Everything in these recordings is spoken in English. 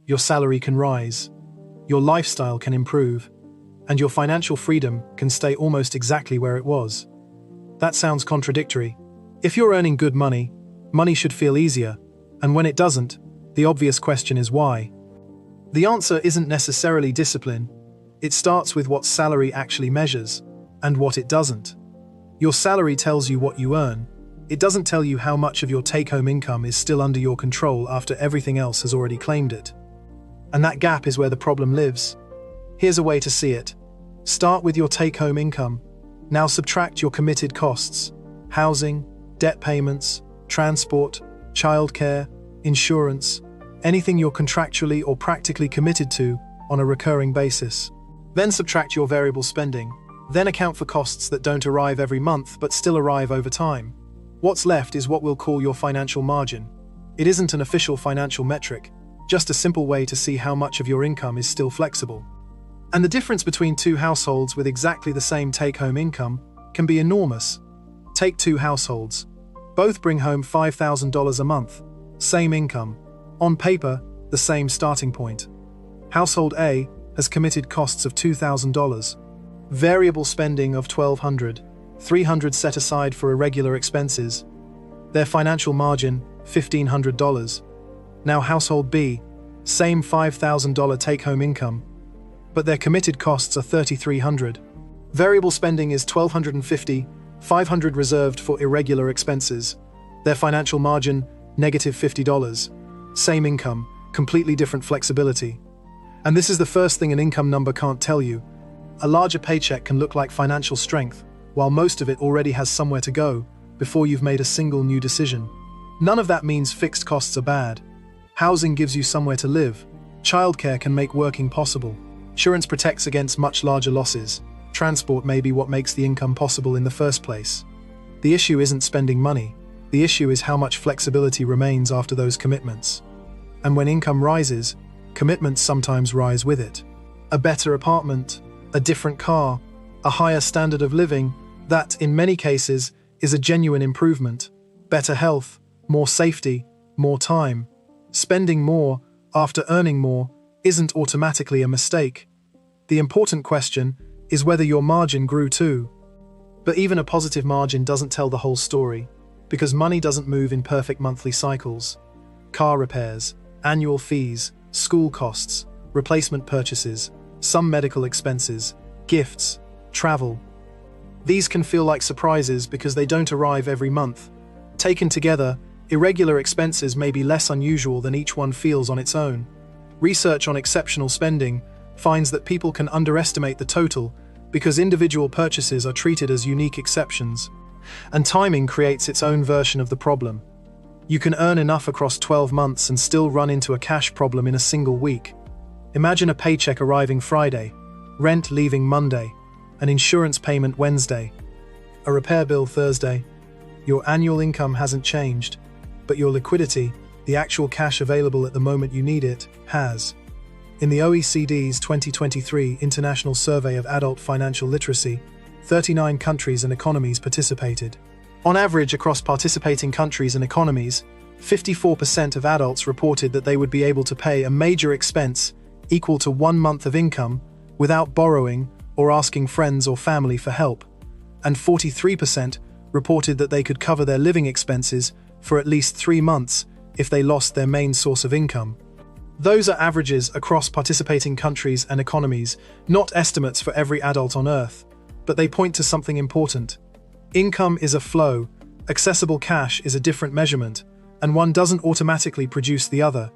your salary can rise, your lifestyle can improve, and your financial freedom can stay almost exactly where it was. That sounds contradictory. If you're earning good money, money should feel easier, and when it doesn't, the obvious question is why. The answer isn't necessarily discipline. It starts with what salary actually measures, and what it doesn't. Your salary tells you what you earn. It doesn't tell you how much of your take-home income is still under your control after everything else has already claimed it. And that gap is where the problem lives. Here's a way to see it. Start with your take-home income. Now subtract your committed costs: housing, debt payments, transport, childcare, insurance, anything you're contractually or practically committed to on a recurring basis. Then subtract your variable spending. Then account for costs that don't arrive every month but still arrive over time. What's left is what we'll call your financial margin. It isn't an official financial metric, just a simple way to see how much of your income is still flexible. And the difference between two households with exactly the same take-home income can be enormous. Take two households. Both bring home $5,000 a month. Same income. On paper, the same starting point. Household A has committed costs of $2,000, variable spending of $1,200, $300 set aside for irregular expenses. Their financial margin, $1,500. Now household B, same $5,000 take-home income, but their committed costs are $3,300. Variable spending is $1,250, $500 reserved for irregular expenses. Their financial margin, -$50. Same income, completely different flexibility. And this is the first thing an income number can't tell you. A larger paycheck can look like financial strength, while most of it already has somewhere to go before you've made a single new decision. None of that means fixed costs are bad. Housing gives you somewhere to live. Childcare can make working possible. Insurance protects against much larger losses. Transport may be what makes the income possible in the first place. The issue isn't spending money. The issue is how much flexibility remains after those commitments. And when income rises, commitments sometimes rise with it. A better apartment, a different car, a higher standard of living, that, in many cases, is a genuine improvement. Better health, more safety, more time. Spending more, after earning more, isn't automatically a mistake. The important question is whether your margin grew too. But even a positive margin doesn't tell the whole story, because money doesn't move in perfect monthly cycles. Car repairs, annual fees, school costs, replacement purchases, some medical expenses, gifts, travel. These can feel like surprises because they don't arrive every month. Taken together, irregular expenses may be less unusual than each one feels on its own. Research on exceptional spending finds that people can underestimate the total because individual purchases are treated as unique exceptions, and timing creates its own version of the problem. You can earn enough across 12 months and still run into a cash problem in a single week. Imagine a paycheck arriving Friday, rent leaving Monday, an insurance payment Wednesday, a repair bill Thursday. Your annual income hasn't changed, but your liquidity, the actual cash available at the moment you need it, has. In the OECD's 2023 International Survey of Adult Financial Literacy, 39 countries and economies participated. On average, across participating countries and economies, 54% of adults reported that they would be able to pay a major expense equal to 1 month of income without borrowing or asking friends or family for help, and 43% reported that they could cover their living expenses for at least 3 months if they lost their main source of income. Those are averages across participating countries and economies, not estimates for every adult on Earth, but they point to something important. Income is a flow, accessible cash is a different measurement, and one doesn't automatically produce the other.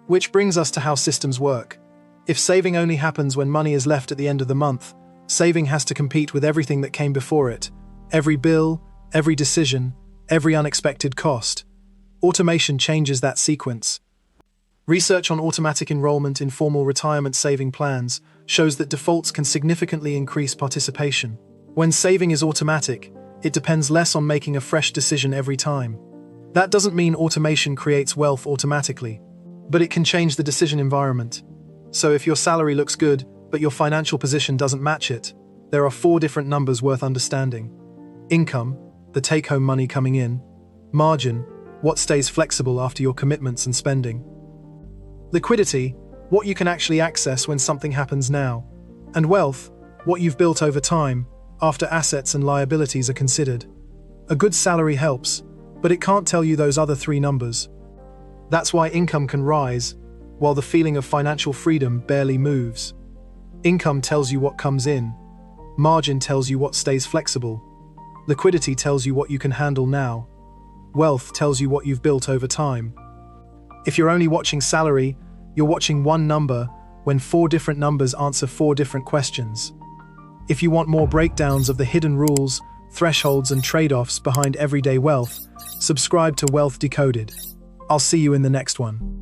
Which brings us to how systems work. If saving only happens when money is left at the end of the month, saving has to compete with everything that came before it. Every bill, every decision, every unexpected cost. Automation changes that sequence. Research on automatic enrollment in formal retirement saving plans shows that defaults can significantly increase participation. When saving is automatic, it depends less on making a fresh decision every time. That doesn't mean automation creates wealth automatically, but it can change the decision environment. So if your salary looks good, but your financial position doesn't match it, there are 4 different numbers worth understanding. Income, the take-home money coming in. Margin, what stays flexible after your commitments and spending. Liquidity, what you can actually access when something happens now. And wealth, what you've built over time, after assets and liabilities are considered. A good salary helps, but it can't tell you those other three numbers. That's why income can rise, while the feeling of financial freedom barely moves. Income tells you what comes in. Margin tells you what stays flexible. Liquidity tells you what you can handle now. Wealth tells you what you've built over time. If you're only watching salary, you're watching one number when 4 different numbers answer 4 different questions. If you want more breakdowns of the hidden rules, thresholds, and trade-offs behind everyday wealth, subscribe to Wealth Decoded. I'll see you in the next one.